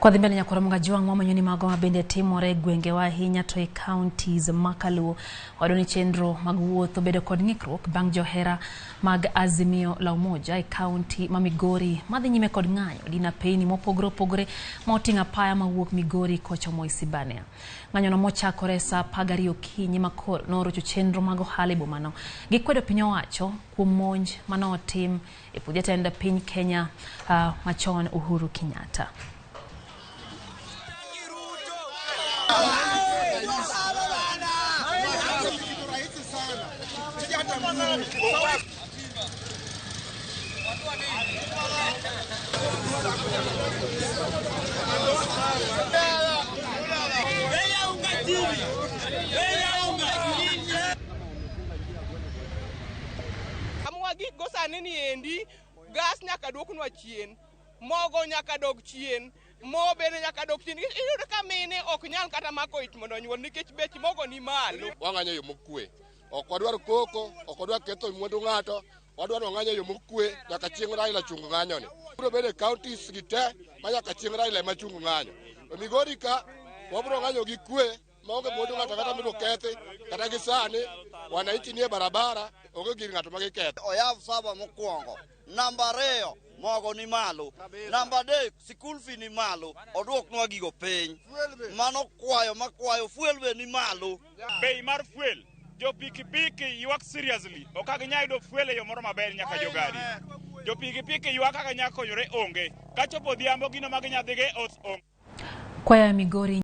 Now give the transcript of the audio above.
Kwa dhimbele nyakura mga juang mwa manyoni magoma bende timore gwenge wa hinya to counties makalu wadoni chendro magwuotho bedo kod ng'ikruok bang' johera mag Azimio la Umoja county ma Migori madhi nyime kod ng'anyo dina peni mopogore opogore ma oting'o apaya mawuok Migori kochomo Isibania. Ng'anyo no mochakore sa 12 okinyi makoro norocho chendro mag ohala e bomano gikwedo piny owacho kuom monj mano otim e puoth jatend piny Kenya machon Uhuru Kenyatta. Gosane ni endi gas nyaka dwoknwa chien, mogo nyaka dog chien, mo bende nyaka dog chien. Iyudo ka mine ok nyal kata mako ich mondo nyuol nikech bech mogo ni malo. Wang'anyo yo mokwe, ok wadwar koko, ok wadwar ketho mwandu ng'ato, wadwar ng'anyo yo mokwe nyaka chieng' Raila chung ng'anyo ni. Biro bedo counties gite ma nyaka chieng' Raila ma chung ng'anyo. Migori ka wabiro ng'anyo gi kwe maonge mwandu ng'ato kata miro kethi kata gi sani wananchi nie barabara onge gir ng'ato magiketho. Oyav saba mokwongo, namba 2 mogo ni malo, namba 3 school fee ni malo, odwoknwa gigo piny. Mano makwayo fuel be ni malo. Bei mar fuel jo pikipiki ywak seriously, ok ginyal yudo fuel e yo moro maber nyaka jogari. Jo pikipiki ywak kaka nyalo konyore onge, kachopo odhiambo gino ma ginyadhige ot onge. Kwaya Migori